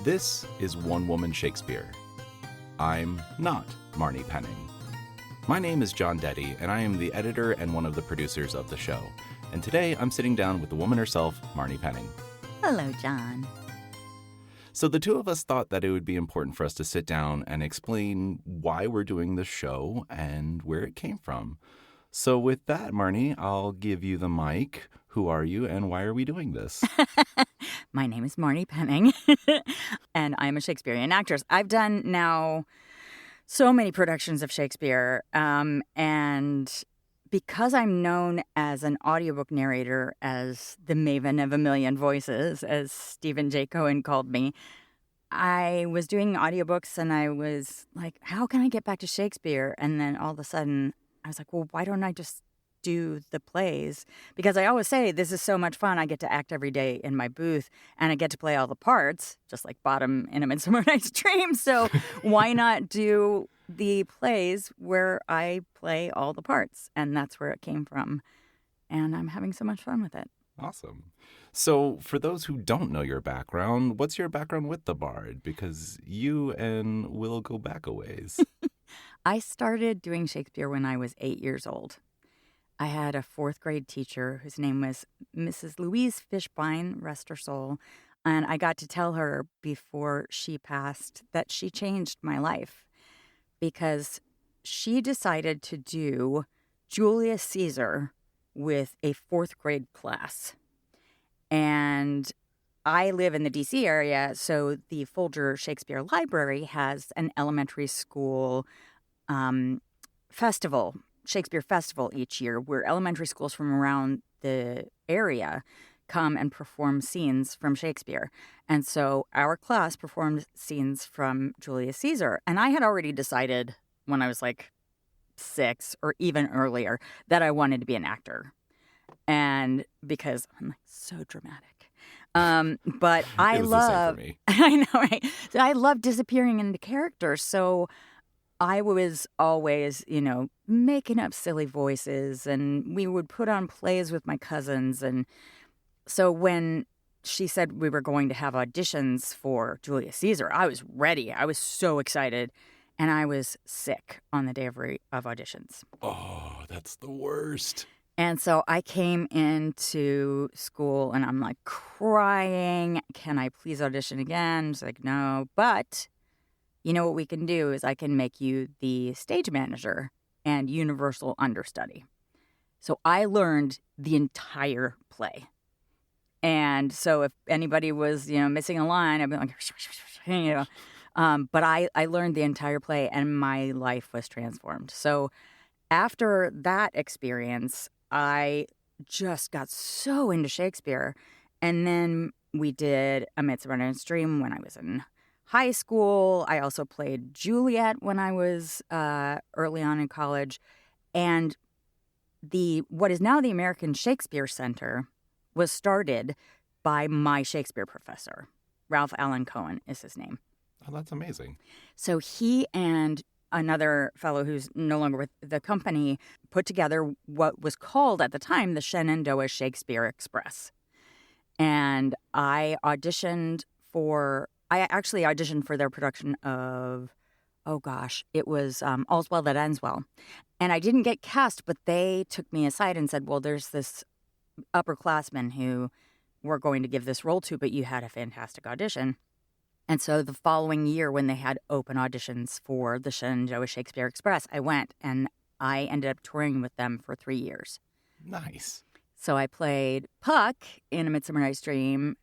This is One Woman Shakespeare. I'm not Marni Penning. My name is John Detty, and I am the editor and one of the producers of the show. And today I'm sitting down with the woman herself, Marni Penning. Hello, John. So the two of us thought that it would be important for us to sit down and explain why we're doing this show and where it came from. So with that, Marni, I'll give you the mic. Who are you and why are we doing this? My name is Marni Penning, and I'm a Shakespearean actress. I've done now so many productions of Shakespeare, and because I'm known as an audiobook narrator, as the maven of a million voices, as Stephen J. Cohen called me, I was doing audiobooks and I was like, how can I get back to Shakespeare? And then all of a sudden I was like, well, why don't I just do the plays? Because I always say this is so much fun. I get to act every day in my booth and I get to play all the parts, just like Bottom in A Midsummer Night's Dream. So why not do the plays where I play all the parts? And that's where it came from. And I'm having so much fun with it. Awesome. So for those who don't know your background, what's your background with the Bard? Because you and Will go back a ways. I started doing Shakespeare when I was 8 years old. I had a fourth grade teacher whose name was Mrs. Louise Fishbein, rest her soul. And I got to tell her before she passed that she changed my life because she decided to do Julius Caesar with a fourth grade class. And I live in the D.C. area, so the Folger Shakespeare Library has an elementary school festival, Shakespeare Festival each year, where elementary schools from around the area come and perform scenes from Shakespeare. And so our class performed scenes from Julius Caesar. And I had already decided when I was like 6 or even earlier that I wanted to be an actor. And because I'm like so dramatic. But I It was the same love, for me. I know, right? So I love disappearing into characters. So I was always, making up silly voices, and we would put on plays with my cousins. And so when she said we were going to have auditions for Julius Caesar, I was ready. I was so excited. And I was sick on the day of auditions. Oh, that's the worst. And so I came into school and I'm like crying. Can I please audition again? She's like, no, but you know what we can do is I can make you the stage manager and universal understudy. So I learned the entire play. And so if anybody was, missing a line, I'd be like, but I learned the entire play and my life was transformed. So after that experience, I just got so into Shakespeare. And then we did A Midsummer Night's Dream when I was in high school. I also played Juliet when I was early on in college. And what is now the American Shakespeare Center was started by my Shakespeare professor. Ralph Allen Cohen is his name. Oh, that's amazing. So he and another fellow who's no longer with the company put together what was called at the time the Shenandoah Shakespeare Express. And I actually auditioned for their production of, it was All's Well That Ends Well. And I didn't get cast, but they took me aside and said, well, there's this upperclassman who we're going to give this role to, but you had a fantastic audition. And so the following year when they had open auditions for the Shenandoah Shakespeare Express, I went and I ended up touring with them for 3 years. Nice. So I played Puck in A Midsummer Night's Dream,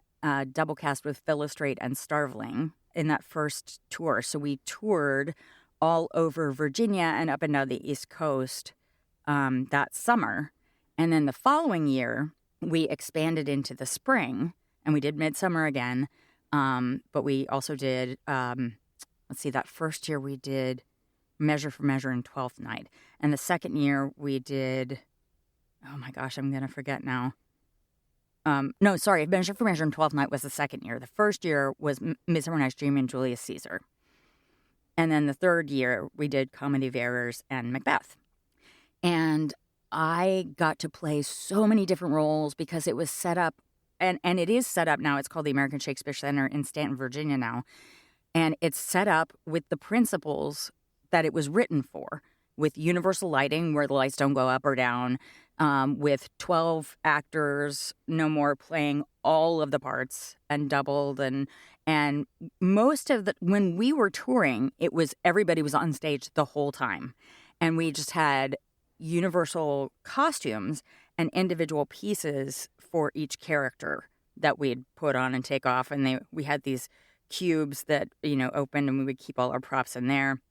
double cast with Philostrate and Starveling in that first tour. So we toured all over Virginia and up and down the East Coast that summer. And then the following year, we expanded into the spring and we did Midsummer again. But we also did, that first year we did Measure for Measure and Twelfth Night. And the second year we did, oh my gosh, I'm going to forget now. Measure for Measure and Twelfth Night was the second year. The first year was Midsummer Night's Dream and Julius Caesar. And then the third year we did Comedy of Errors and Macbeth. And I got to play so many different roles because it was set up and it is set up now. It's called the American Shakespeare Center in Stanton, Virginia now. And it's set up with the principles that it was written for, with universal lighting where the lights don't go up or down, with 12 actors, no more playing all of the parts and doubled. And most of the, when we were touring, it was everybody was on stage the whole time. And we just had universal costumes and individual pieces for each character that we'd put on and take off. And we had these cubes that, opened, and we would keep all our props in there.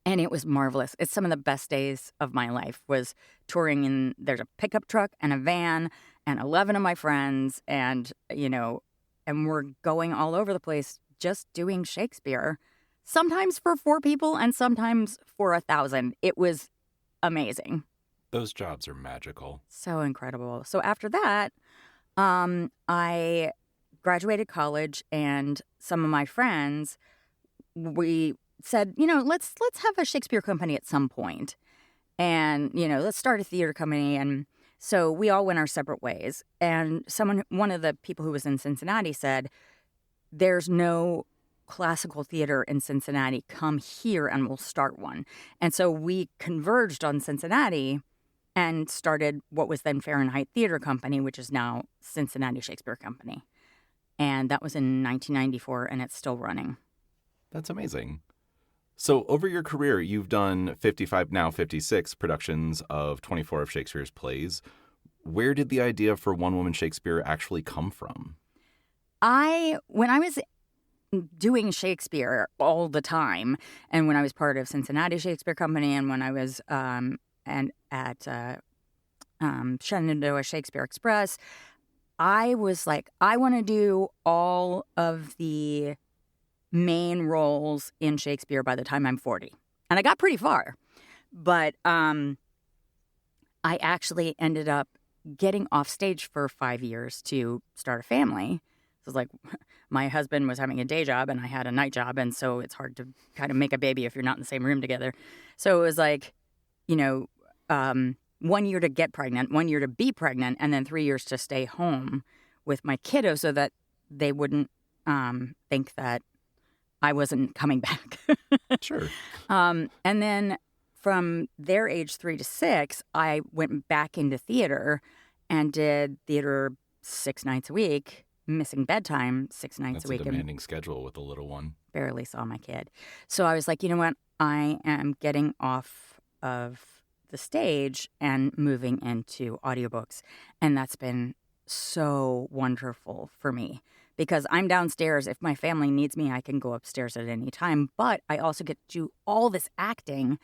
And it was marvelous. It's some of the best days of my life was touring in, there's a pickup truck and a van and 11 of my friends and we're going all over the place just doing Shakespeare, sometimes for 4 people and sometimes for 1,000. It was amazing. Those jobs are magical. So incredible. So after that, I graduated college, and some of my friends, we said, let's have a Shakespeare company at some point. And, let's start a theater company. And so we all went our separate ways. And one of the people who was in Cincinnati said, there's no classical theater in Cincinnati. Come here and we'll start one. And so we converged on Cincinnati and started what was then Fahrenheit Theater Company, which is now Cincinnati Shakespeare Company. And that was in 1994, and it's still running. That's amazing. So over your career, you've done 55, now 56 productions of 24 of Shakespeare's plays. Where did the idea for One Woman Shakespeare actually come from? When I was doing Shakespeare all the time, and when I was part of Cincinnati Shakespeare Company, and when I was at Shenandoah Shakespeare Express, I was like, I want to do all of the main roles in Shakespeare by the time I'm 40. And I got pretty far. But I actually ended up getting off stage for 5 years to start a family. So it's like my husband was having a day job and I had a night job. And so it's hard to kind of make a baby if you're not in the same room together. So it was like, 1 year to get pregnant, 1 year to be pregnant, and then 3 years to stay home with my kiddo so that they wouldn't think that I wasn't coming back. Sure. And then from their age 3 to 6, I went back into theater and did theater 6 nights a week, missing bedtime 6 nights a week. That's a demanding schedule with a little one. Barely saw my kid. So I was like, you know what? I am getting off of the stage and moving into audiobooks. And that's been so wonderful for me because I'm downstairs. If my family needs me, I can go upstairs at any time. But I also get to do all this acting,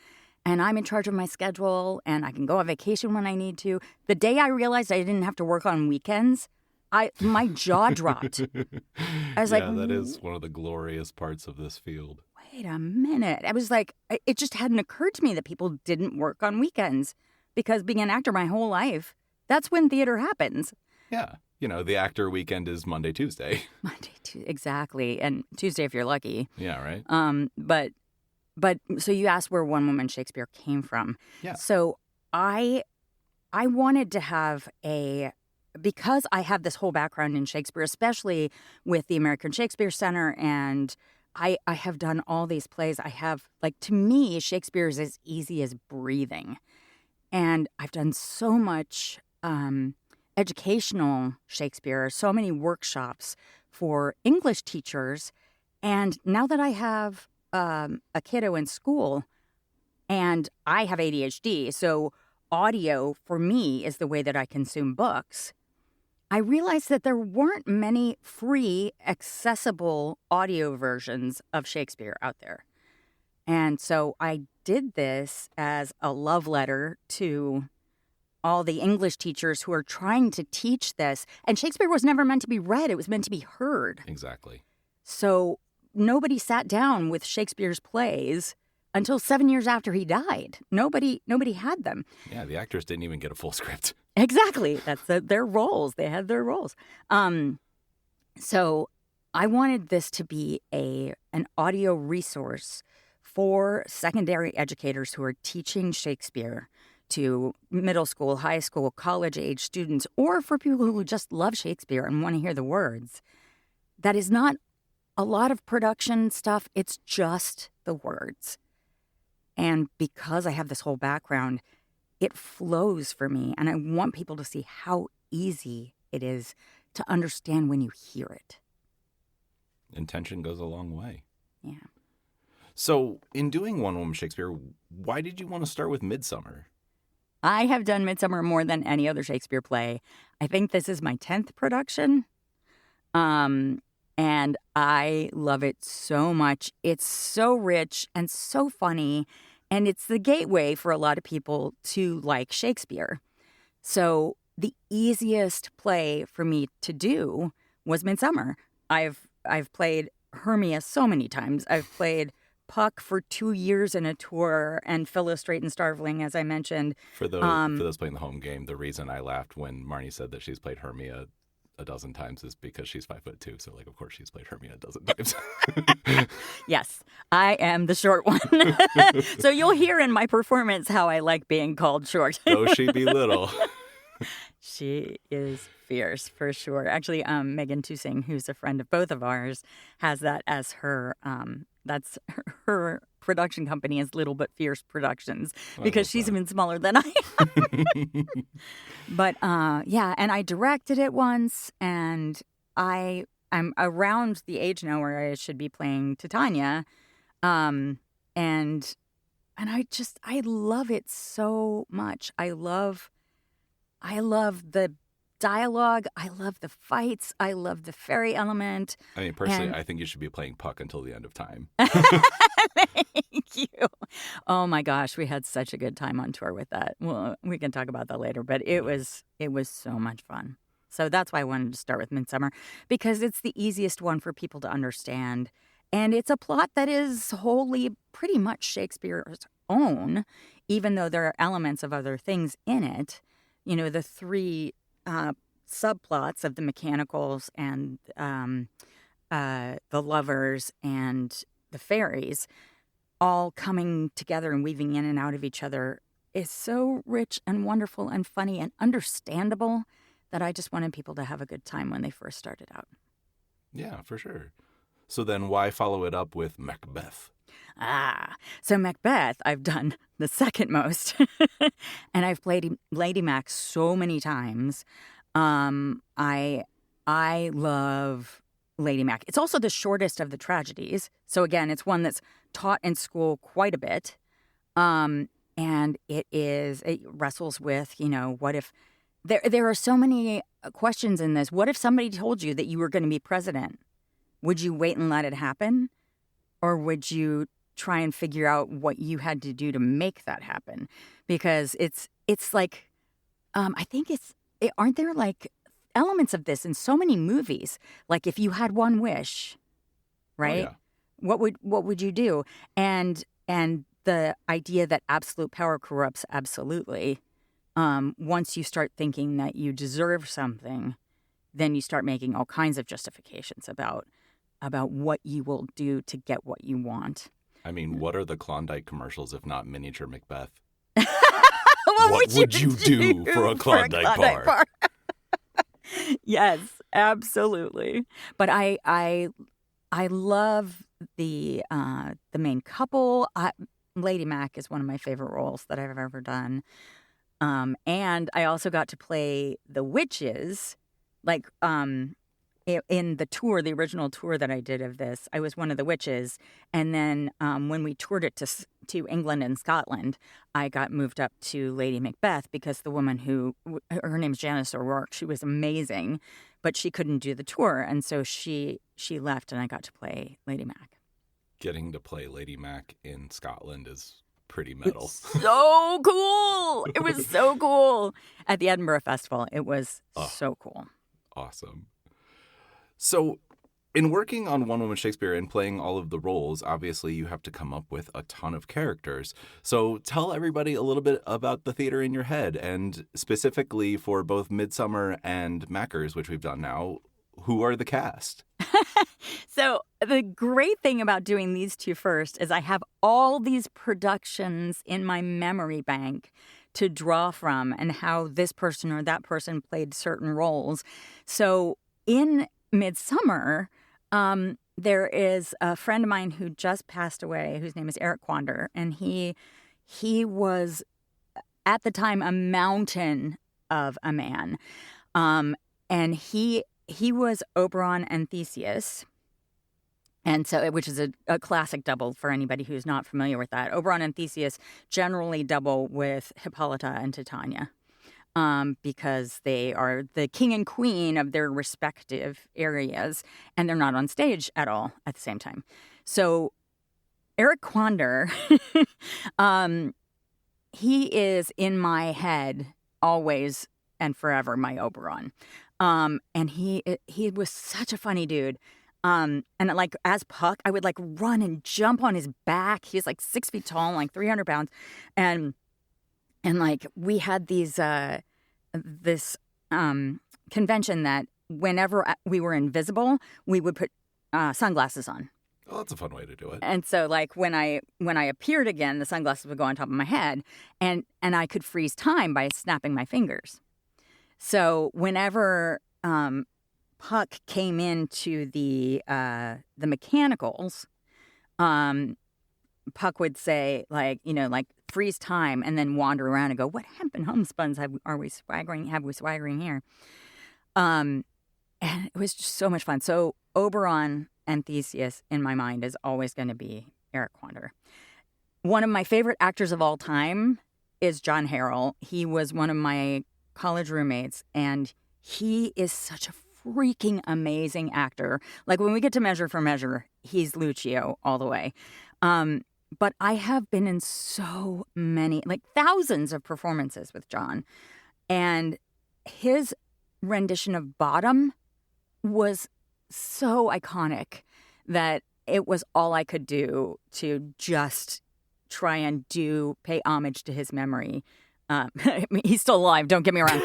and I'm in charge of my schedule, and I can go on vacation when I need to. The day I realized I didn't have to work on weekends, my jaw dropped. I was like, that is one of the glorious parts of this field. Wait a minute. I was like, it just hadn't occurred to me that people didn't work on weekends because being an actor my whole life, that's when theater happens. Yeah. The actor weekend is Monday, Tuesday. Exactly. And Tuesday if you're lucky. Yeah, right. But so you asked where One Woman Shakespeare came from. Yeah. So I wanted to have because I have this whole background in Shakespeare, especially with the American Shakespeare Center, and I have done all these plays. To me, Shakespeare is as easy as breathing. And I've done so much educational Shakespeare, so many workshops for English teachers. And now that I have a kiddo in school and I have ADHD, so audio for me is the way that I consume books. I realized that there weren't many free, accessible audio versions of Shakespeare out there. And so I did this as a love letter to all the English teachers who are trying to teach this. And Shakespeare was never meant to be read. It was meant to be heard. Exactly. So nobody sat down with Shakespeare's plays until 7 years after he died. Nobody had them. Yeah, the actors didn't even get a full script. Exactly. That's their roles. They had their roles. So I wanted this to be an audio resource for secondary educators who are teaching Shakespeare to middle school, high school, college-age students, or for people who just love Shakespeare and want to hear the words. That is not a lot of production stuff. It's just the words. And because I have this whole background, it flows for me. And I want people to see how easy it is to understand when you hear it. Intention goes a long way. Yeah. So in doing One Woman Shakespeare, why did you want to start with Midsummer? I have done Midsummer more than any other Shakespeare play. I think this is my 10th production. And I love it so much. It's so rich and so funny. And it's the gateway for a lot of people to like Shakespeare. So the easiest play for me to do was Midsummer. I've played Hermia so many times. I've played Puck for 2 years in a tour, and Philostrate and Starveling, as I mentioned. For those playing the home game, the reason I laughed when Marni said that she's played Hermia a dozen times is because she's 5'2", so of course she's played Hermia a dozen times. Yes, I am the short one. So you'll hear in my performance how I like being called short. Though she be little. She is fierce, for sure. Actually, Megan Tusing, who's a friend of both of ours, has that as her, that's her production company is Little But Fierce Productions, because she's even smaller than I am. But, yeah, and I directed it once, and I'm around the age now where I should be playing Titania, and I love it so much. I love the dialogue. I love the fights. I love the fairy element. I mean, personally, I think you should be playing Puck until the end of time. Thank you. Oh my gosh, we had such a good time on tour with that. Well, we can talk about that later, but it was so much fun. So that's why I wanted to start with Midsummer, because it's the easiest one for people to understand. And it's a plot that is wholly pretty much Shakespeare's own, even though there are elements of other things in it. You know, the three subplots of the mechanicals and the lovers and the fairies all coming together and weaving in and out of each other is so rich and wonderful and funny and understandable that I just wanted people to have a good time when they first started out. Yeah, for sure. So then why follow it up with Macbeth? So Macbeth, I've done the second most. And I've played Lady Mac so many times. I love Lady Mac. It's also the shortest of the tragedies. So again, it's one that's taught in school quite a bit. And it wrestles with, what if there are so many questions in this. What if somebody told you that you were going to be president? Would you wait and let it happen? Or would you try and figure out what you had to do to make that happen? Because it's like, I think aren't there like elements of this in so many movies? Like if you had one wish, right? Oh, yeah. What would you do? And the idea that absolute power corrupts absolutely. Once you start thinking that you deserve something, then you start making all kinds of justifications about what you will do to get what you want. I mean, what are the Klondike commercials if not miniature Macbeth? What would you do for a Klondike bar? Yes, absolutely. But I love the main couple. Lady Mac is one of my favorite roles that I've ever done. And I also got to play the witches, like in the tour, the original tour that I did of this. I was one of the witches, and then when we toured it to England and Scotland, I got moved up to Lady Macbeth because the woman her name's Janice O'Rourke. She was amazing, but she couldn't do the tour, and so she left, and I got to play Lady Mac. Getting to play Lady Mac in Scotland is pretty metal. It's so cool. It was so cool. At the Edinburgh Festival, it was so cool. Awesome. So in working on One Woman Shakespeare and playing all of the roles, obviously you have to come up with a ton of characters. So tell everybody a little bit about the theater in your head, and specifically for both Midsummer and Mackers, which we've done now, who are the cast? So the great thing about doing these two first is I have all these productions in my memory bank to draw from and how this person or that person played certain roles. So in Midsummer, there is a friend of mine who just passed away, whose name is Eric Quander, and he was at the time a mountain of a man, and he was Oberon and Theseus. And so, which is a classic double for anybody who's not familiar with that. Oberon and Theseus generally double with Hippolyta and Titania, because they are the king and queen of their respective areas, and they're not on stage at all at the same time. So Eric Quander, he is in my head always and forever my Oberon. And he was such a funny dude. And like as Puck, I would like run and jump on his back. He's like 6 feet tall, like 300 pounds. And like we had this convention that whenever we were invisible, we would put sunglasses on. Oh, that's a fun way to do it. And so like when I appeared again, the sunglasses would go on top of my head, and I could freeze time by snapping my fingers. So whenever Puck came into the mechanicals, Puck would say, like, like freeze time, and then wander around and go, "What hempen homespuns have we swaggering here?" And it was just so much fun. So Oberon and Theseus in my mind is always going to be Eric Quander. One of my favorite actors of all time is John Harrell. He was one of my college roommates, and he is such a freaking amazing actor. Like when we get to Measure for Measure, he's Lucio all the way. But I have been in so many, like thousands of performances with John, and his rendition of Bottom was so iconic that it was all I could do to just try and pay homage to his memory. I mean, he's still alive, don't get me wrong.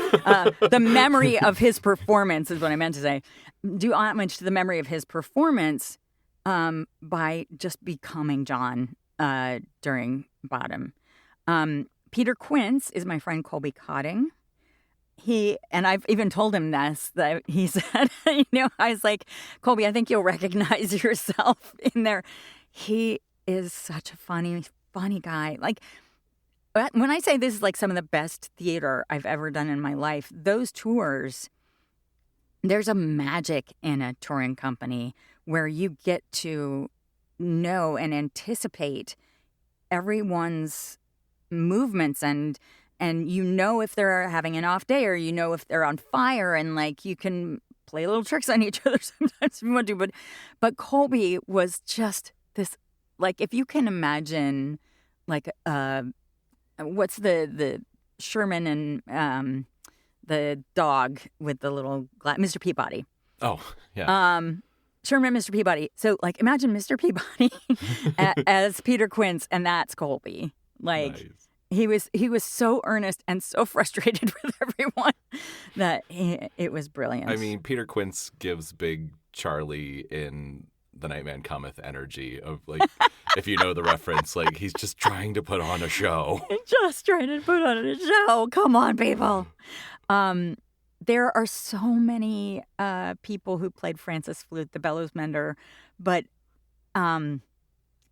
The memory of his performance is what I meant to say. Do homage to the memory of his performance by just becoming John during Bottom. Peter Quince is my friend Colby Cotting. And I've even told him this, that he said, I was like, Colby, I think you'll recognize yourself in there. He is such a funny guy. Like, when I say this is like some of the best theater I've ever done in my life, those tours, there's a magic in a touring company where you get to know and anticipate everyone's movements, and if they're having an off day, or if they're on fire, and like you can play little tricks on each other sometimes if you want to. But Colby was just this, like, if you can imagine, like what's the Sherman and the dog with the little Mr. Peabody. Oh, yeah. Sherman and Mr. Peabody. So, like, imagine Mr. Peabody as Peter Quince, and that's Colby. Like, nice. He was so earnest and so frustrated with everyone that it was brilliant. I mean, Peter Quince gives Big Charlie in The Nightman Cometh energy of, like, if you know the reference, like, he's just trying to put on a show. Just trying to put on a show. Come on, people. There are so many people who played Francis Flute, the bellows mender, but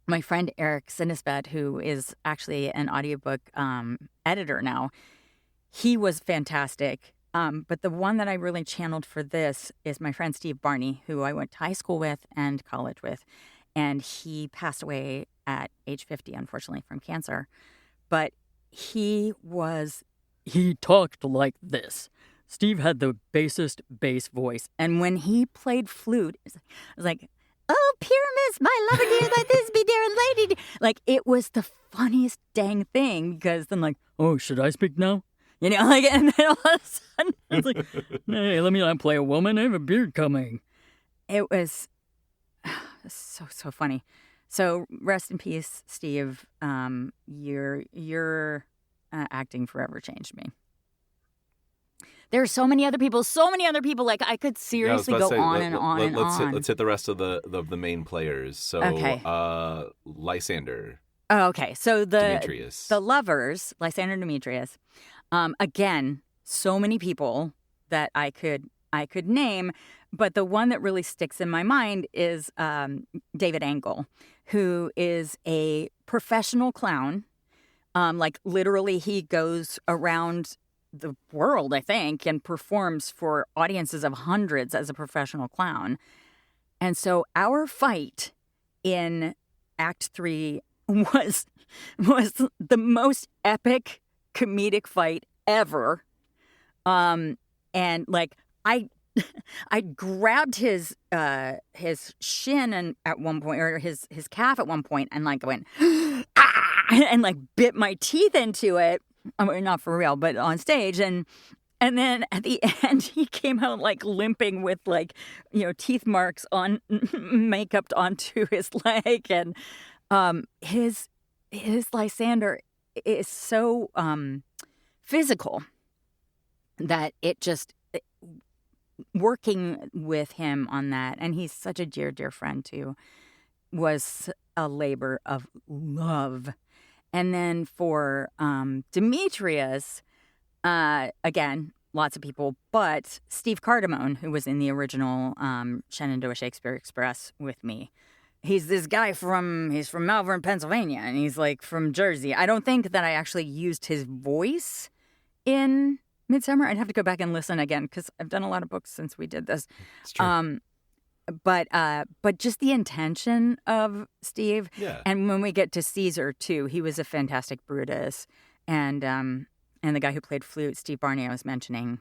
my friend Eric Sinisbet, who is actually an audiobook editor now, he was fantastic. But the one that I really channeled for this is my friend Steve Barney, who I went to high school with and college with. And he passed away at age 50, unfortunately, from cancer. But he talked like this. Steve had the bassest bass voice. And when he played flute, it was like, "Oh, Pyramus, my lover dear, like this be dear lady." Like, it was the funniest dang thing, because then, like, "Oh, should I speak now?" Like, and then all of a sudden, it's like, "Hey, let me play a woman. I have a beard coming." It was so funny. So rest in peace, Steve. Your acting forever changed me. There are so many other people. Like, I could seriously go on and on and on. Let's hit the rest of the main players. So, okay. Lysander. Oh, okay. So Demetrius. the lovers, Lysander and Demetrius, again, so many people that I could name, but the one that really sticks in my mind is David Angle, who is a professional clown. Like literally, he goes around the world, I think, and performs for audiences of hundreds as a professional clown. And so our fight in Act 3 was the most epic comedic fight ever. And like I grabbed his shin and at one point, or his calf at one point, and like went ah, and like bit my teeth into it. I mean, not for real, but on stage. And then at the end, he came out like limping with like, teeth marks on makeup onto his leg. And his Lysander is so physical that it just working with him on that. And he's such a dear, dear friend too, was a labor of love. And then for Demetrius, again, lots of people, but Steve Cardamone, who was in the original Shenandoah Shakespeare Express with me. He's this guy he's from Malvern, Pennsylvania, and he's like from Jersey. I don't think that I actually used his voice in Midsummer. I'd have to go back and listen again because I've done a lot of books since we did this. It's true. But just the intention of Steve. Yeah. And when we get to Caesar too, he was a fantastic Brutus, and the guy who played flute, Steve Barney, I was mentioning,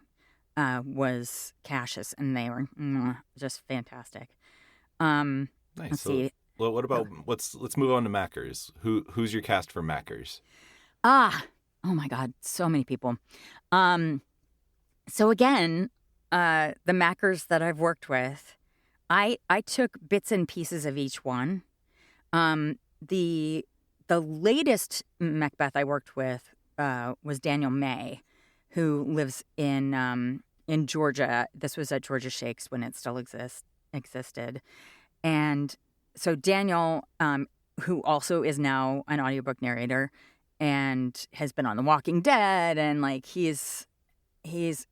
was Cassius, and they were just fantastic. Nice. Let's see. Well, what about let's move on to Mackers. Who's your cast for Mackers? Oh my God, so many people. So again, the Mackers that I've worked with, I took bits and pieces of each one. The latest Macbeth I worked with was Daniel May, who lives in Georgia. This was at Georgia Shakes when it still existed. And so Daniel, who also is now an audiobook narrator and has been on The Walking Dead, and like he's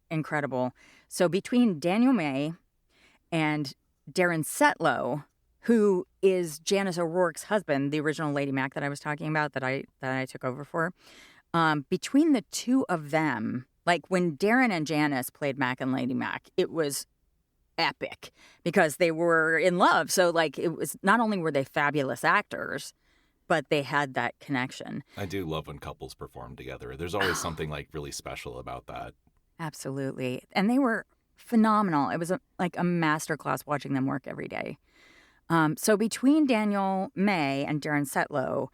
incredible. So between Daniel May and Darren Setlow, who is Janice O'Rourke's husband, the original Lady Mac that I was talking about that I took over for, between the two of them, like when Darren and Janice played Mac and Lady Mac, it was epic because they were in love. So like it was, not only were they fabulous actors, but they had that connection. I do love when couples perform together. There's always something like really special about that. Absolutely. And they were phenomenal. It was like a masterclass watching them work every day. So between Daniel May and Darren Setlow,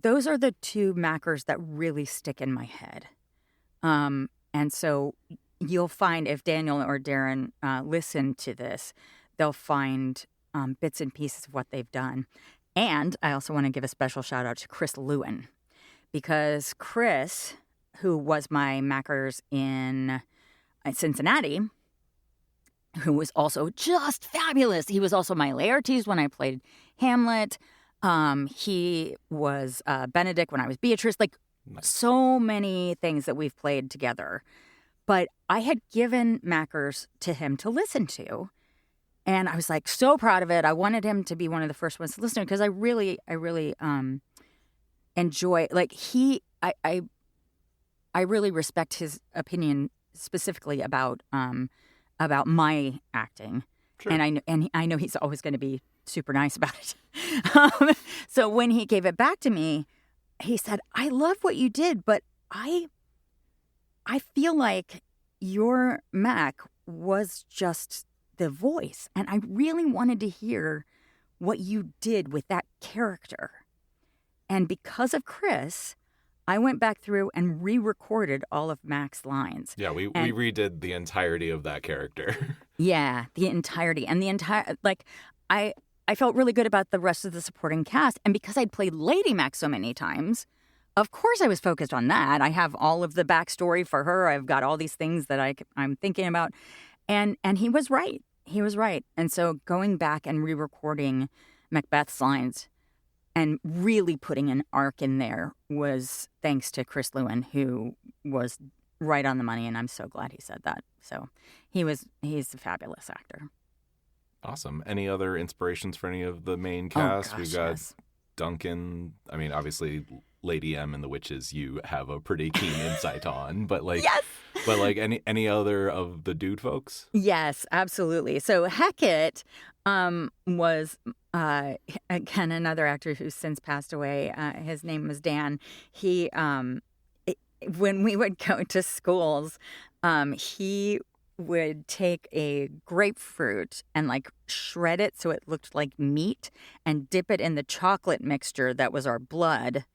those are the two Mackers that really stick in my head. And so you'll find if Daniel or Darren listen to this, they'll find bits and pieces of what they've done. And I also want to give a special shout out to Chris Lewin, because Chris, who was my Mackers in Cincinnati, who was also just fabulous. He was also my Laertes when I played Hamlet. He was Benedict when I was Beatrice. Like so many things that we've played together. But I had given Mackers to him to listen to. And I was like so proud of it. I wanted him to be one of the first ones to listen to because I really enjoy, like I really respect his opinion specifically about my acting. Sure. And I know he's always going to be super nice about it. So when he gave it back to me, he said, "I love what you did, but I feel like your Mac was just the voice, and I really wanted to hear what you did with that character." And because of Chris, I went back through and re-recorded all of Mac's lines. Yeah, we redid the entirety of that character. Yeah, the entirety. And the entire, like, I felt really good about the rest of the supporting cast. And because I'd played Lady Mac so many times, of course I was focused on that. I have all of the backstory for her. I've got all these things that I'm thinking about. And he was right. He was right. And so going back and re-recording Macbeth's lines and really putting an arc in there was thanks to Chris Lewin, who was right on the money, and I'm so glad he said that. So he's a fabulous actor. Awesome. Any other inspirations for any of the main Oh cast? gosh, We've got yes. Duncan. I mean, obviously, Lady M and the Witches. You have a pretty keen insight on, but like, Yes. but like any other of the dude folks? Yes, absolutely. So Hackett was again another actor who's since passed away. His name was Dan. He when we would go to schools, he would take a grapefruit and like shred it so it looked like meat and dip it in the chocolate mixture that was our blood,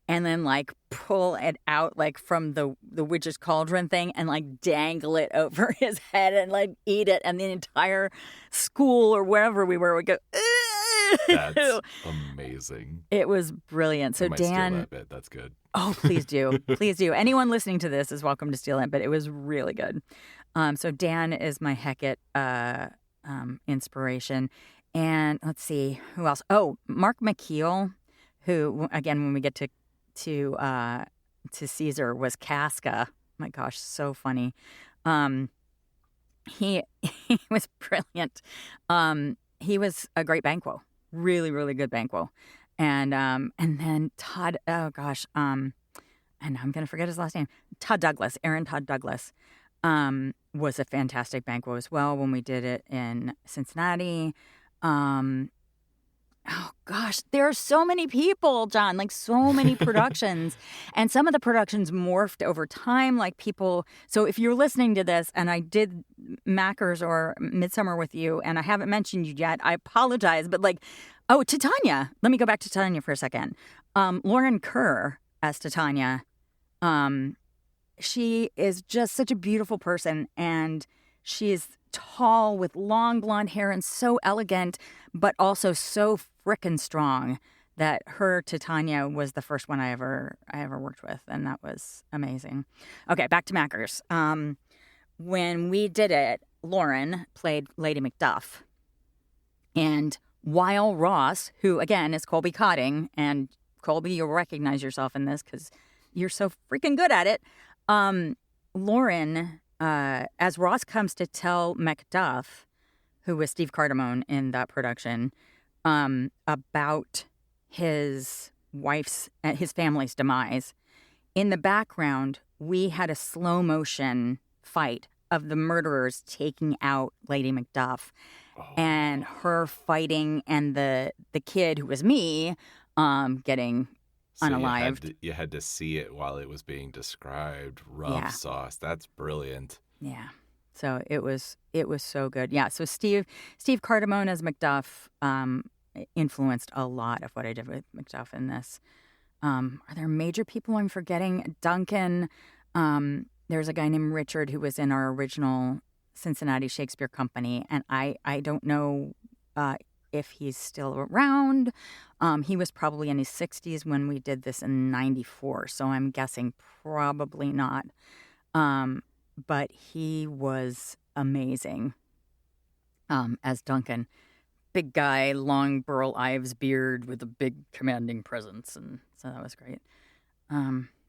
and then like pull it out like from the witch's cauldron thing and like dangle it over his head and like eat it, and the entire school or wherever we were would go, "Ugh." That's amazing. It was brilliant. So I might Dan, steal that bit. That's good. oh please do, please do. Anyone listening to this is welcome to steal it, but it was really good. So Dan is my Hackett inspiration, and let's see who else. Oh, Mark McKeel, who again when we get to Caesar was Casca. My gosh, so funny. He he was brilliant. He was a great Banquo, really really good Banquo, and then Todd. Oh gosh, and I'm gonna forget his last name. Todd Douglas, Aaron Todd Douglas, was a fantastic Banquo as well when we did it in Cincinnati. Oh gosh, there are so many people, John, like so many productions. And some of the productions morphed over time, like people. So if you're listening to this and I did Mackers or Midsummer with you and I haven't mentioned you yet, I apologize. But like, oh, Titania. Let me go back to Titania for a second. Lauren Kerr as Titania. She is just such a beautiful person, and she is tall with long blonde hair and so elegant, but also so frickin' strong that her Titania was the first one I ever worked with, and that was amazing. Okay, back to Mackers. When we did it, Lauren played Lady Macduff, and while Ross, who again is Colby Cotting, and Colby, you'll recognize yourself in this because you're so freaking good at it. Lauren, as Ross comes to tell Macduff, who was Steve Cardamone in that production, about his family's demise, in the background, we had a slow motion fight of the murderers taking out Lady Macduff, and her fighting, and the kid who was me, getting unalived. You had to see it while it was being described. Rough sauce. That's brilliant. Yeah. So it was so good. Yeah. So Steve Cardamone as Macduff influenced a lot of what I did with Macduff in this. Are there major people I'm forgetting? Duncan. There's a guy named Richard who was in our original Cincinnati Shakespeare Company, and I don't know if he's still around. He was probably in his 60s when we did this in 94, so I'm guessing probably not. But he was amazing as Duncan. Big guy, long Burl Ives beard with a big commanding presence, and so that was great.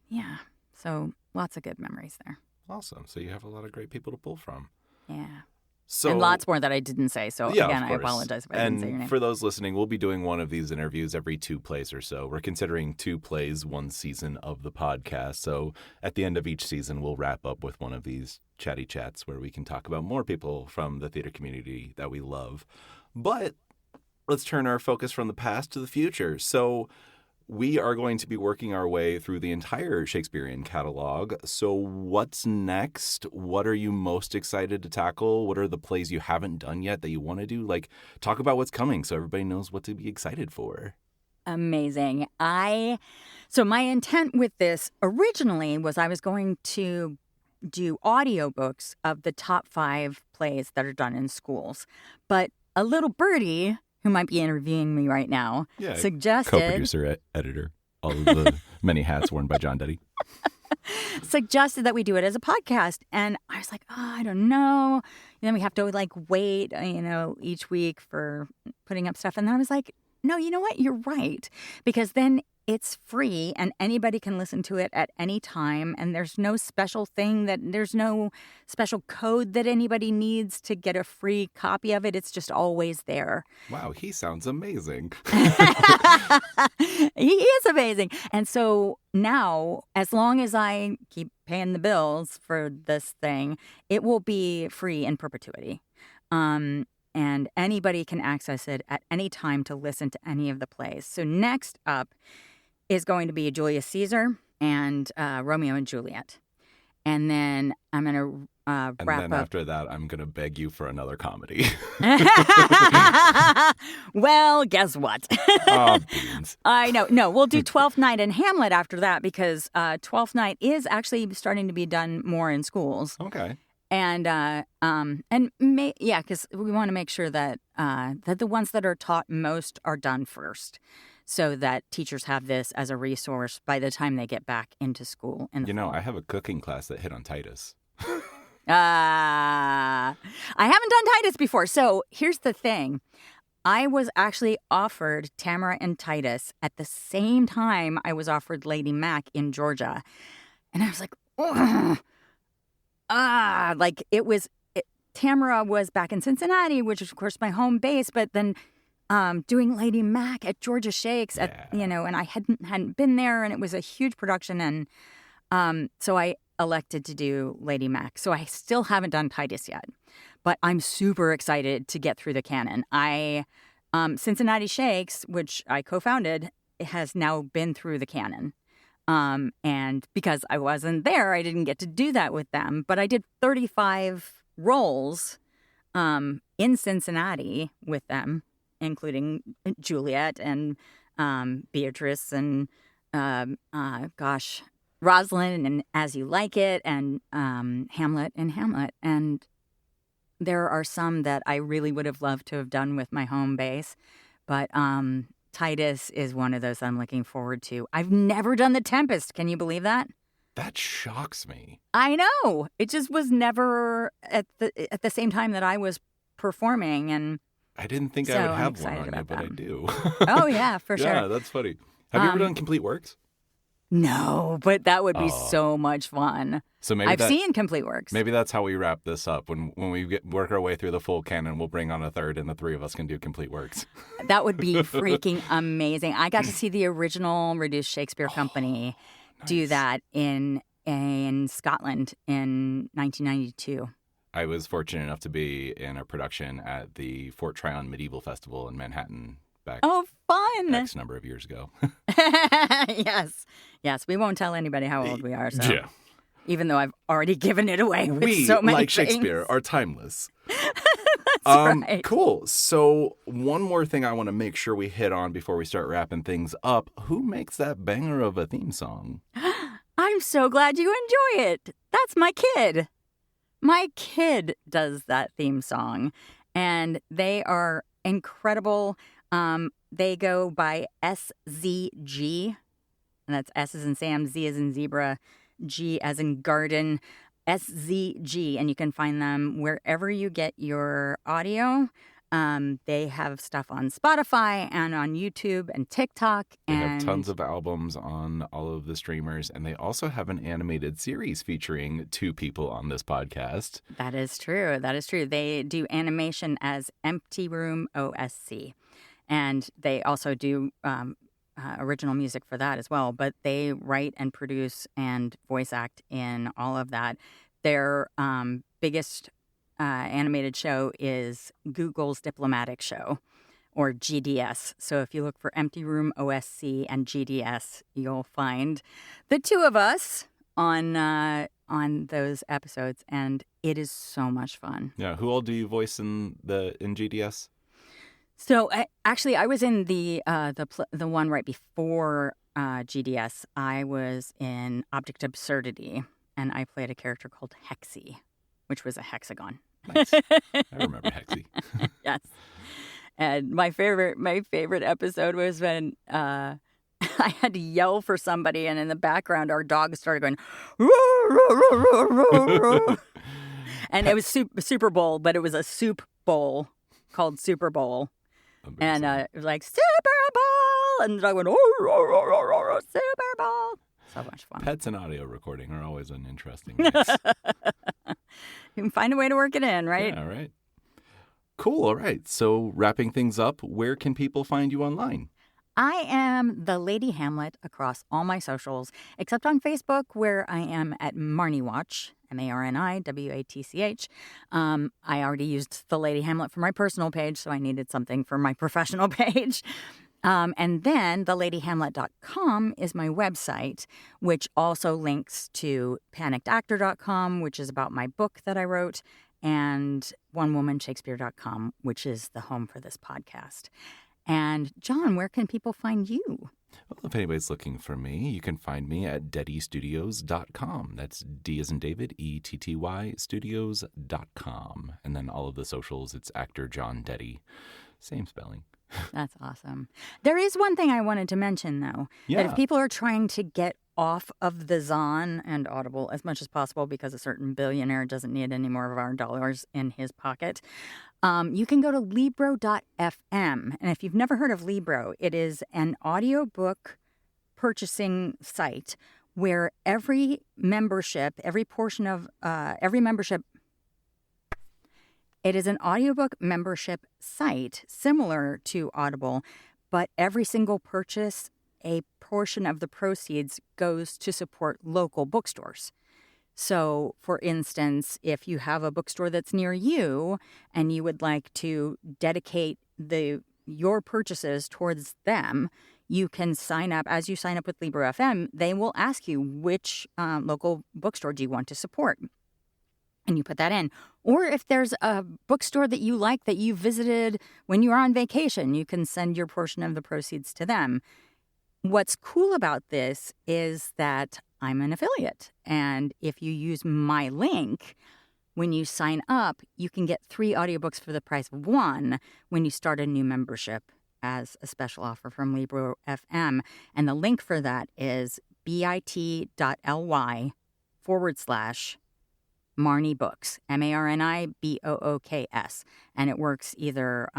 Yeah, so lots of good memories there. Awesome. So you have a lot of great people to pull from. Yeah. So, and lots more that I didn't say. So yeah, again, I apologize if I didn't say your name. And for those listening, we'll be doing one of these interviews every 2 plays or so. We're considering 2 plays, 1 season of the podcast. So at the end of each season, we'll wrap up with one of these chatty chats where we can talk about more people from the theater community that we love. But let's turn our focus from the past to the future. So we are going to be working our way through the entire Shakespearean catalog. So what's next? What are you most excited to tackle? What are the plays you haven't done yet that you want to do? Like, talk about what's coming so everybody knows what to be excited for. Amazing. So my intent with this originally was I was going to do audiobooks of the top 5 plays that are done in schools. But a little birdie who might be interviewing me right now, suggested... Co-producer, editor, all of the many hats worn by John Detty. Suggested that we do it as a podcast. And I was like, I don't know. And then we have to wait, each week for putting up stuff. And then I was like, No, you know what? You're right. Because then it's free and anybody can listen to it at any time. And there's no special there's no special code that anybody needs to get a free copy of it. It's just always there. Wow, he sounds amazing. He is amazing. And so now, as long as I keep paying the bills for this thing, it will be free in perpetuity. And anybody can access it at any time to listen to any of the plays. So next up is going to be Julius Caesar and Romeo and Juliet. And then I'm going to wrap up. And then after that, I'm going to beg you for another comedy. Well, guess what? Oh, beans. I know. No, we'll do Twelfth Night and Hamlet after that because Twelfth Night is actually starting to be done more in schools. Okay. And because we want to make sure that that the ones that are taught most are done first, so that teachers have this as a resource by the time they get back into school. I have a cooking class that hit on Titus. I haven't done Titus before, so here's the thing: I was actually offered Tamara and Titus at the same time I was offered Lady Mac in Georgia, and I was like, ugh. Tamara was back in Cincinnati, which is of course my home base, but then doing Lady Mac at Georgia Shakes and I hadn't been there, and it was a huge production, and so I elected to do Lady Mac. So I still haven't done Titus yet, but I'm super excited to get through the canon. Cincinnati Shakes, which I co-founded, has now been through the canon. And because I wasn't there, I didn't get to do that with them. But I did 35 roles in Cincinnati with them, including Juliet and Beatrice and, Rosalind and As You Like It and Hamlet and Hamlet. And there are some that I really would have loved to have done with my home base. But Titus is one of those I'm looking forward to. I've never done The Tempest. Can you believe that? That shocks me. I know. It just was never at the same time that I was performing, and I didn't think I would have one on you, but I do. Oh yeah, for sure. Yeah, that's funny. Have you ever done Complete Works? No, but that would be so much fun. So maybe I've seen Complete Works. Maybe that's how we wrap this up. When we work our way through the full canon, we'll bring on a third, and the three of us can do Complete Works. That would be freaking amazing. I got to see the original Reduced Shakespeare Company do that in Scotland in 1992. I was fortunate enough to be in a production at the Fort Tryon Medieval Festival in Manhattan back. Oh, fun! X number of years ago. Yes. We won't tell anybody how old we are. So. Yeah. Even though I've already given it away with we, so many like things. Shakespeare, are timeless. That's right. Cool. So one more thing I want to make sure we hit on before we start wrapping things up. Who makes that banger of a theme song? I'm so glad you enjoy it. That's my kid. My kid does that theme song, and they are incredible. They go by SZG, and that's S as in Sam, Z as in zebra, G as in garden, SZG, and you can find them wherever you get your audio. They have stuff on Spotify and on YouTube and TikTok. They have tons of albums on all of the streamers, and they also have an animated series featuring two people on this podcast. That is true. They do animation as Empty Room OSC, and they also do original music for that as well. But they write and produce and voice act in all of that. Their biggest animated show is Google's Diplomatic Show, or GDS. So if you look for Empty Room OSC and GDS, you'll find the two of us on those episodes, and it is so much fun. Yeah, who all do you voice in GDS? So actually, I was in the one right before GDS. I was in Object Absurdity, and I played a character called Hexy, which was a hexagon. Nice. I remember Hexy. Yes. And my favorite episode was when I had to yell for somebody, and in the background, our dog started going, roo, roo, roo, roo, roo. And it was Super Bowl, but it was a soup bowl called Super Bowl. And it was like, Super Bowl! And I went, oh, Super Bowl! So much fun. Pets and audio recording are always an interesting mix. You can find a way to work it in, right? Yeah, right. Cool. All right. So wrapping things up, where can people find you online? I am the Lady Hamlet across all my socials, except on Facebook, where I am at Marni Watch, MarniWatch. I already used the Lady Hamlet for my personal page, so I needed something for my professional page. And then theladyhamlet.com is my website, which also links to panikedactor.com, which is about my book that I wrote, and onewomanshakespeare.com, which is the home for this podcast. And John, where can people find you? Well, if anybody's looking for me, you can find me at DettyStudios.com. That's D as in David, E-T-T-Y, studios.com. And then all of the socials, it's actor John Detty. Same spelling. That's awesome. There is one thing I wanted to mention, though. Yeah. That if people are trying to get off of the Zon and Audible as much as possible because a certain billionaire doesn't need any more of our dollars in his pocket, you can go to Libro.fm. And if you've never heard of Libro, it is an audiobook purchasing site where every membership, every portion of every membership, it is an audiobook membership site similar to Audible, but every single purchase, a portion of the proceeds goes to support local bookstores. So, for instance, if you have a bookstore that's near you and you would like to dedicate your purchases towards them, you can sign up. As you sign up with Libro FM, they will ask you which local bookstore do you want to support. And you put that in. Or if there's a bookstore that you like that you visited when you were on vacation, you can send your portion of the proceeds to them. What's cool about this is that I'm an affiliate. And if you use my link, when you sign up, you can get 3 audiobooks for the price of 1 when you start a new membership as a special offer from Libro FM. And the link for that is bit.ly/Marni Books, MarniBooks. And it works either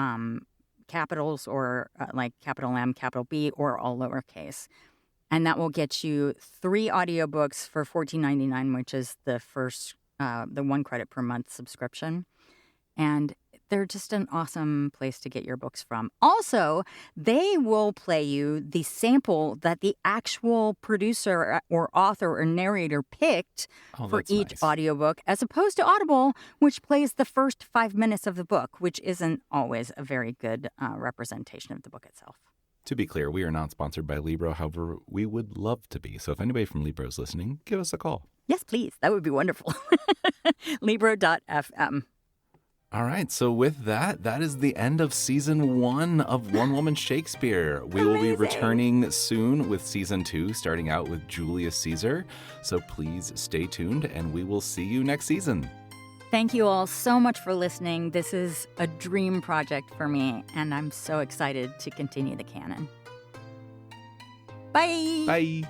capitals or like capital M, capital B, or all lowercase. And that will get you 3 audiobooks for $14.99, which is the first, the 1 credit per month subscription. And they're just an awesome place to get your books from. Also, they will play you the sample that the actual producer or author or narrator picked for each audiobook, as opposed to Audible, which plays the first 5 minutes of the book, which isn't always a very good representation of the book itself. To be clear, we are not sponsored by Libro. However, we would love to be. So if anybody from Libro is listening, give us a call. Yes, please. That would be wonderful. Libro.fm. All right. So with that, that is the end of season 1 of One Woman Shakespeare. We will be returning soon with season 2, starting out with Julius Caesar. So please stay tuned and we will see you next season. Thank you all so much for listening. This is a dream project for me, and I'm so excited to continue the canon. Bye. Bye.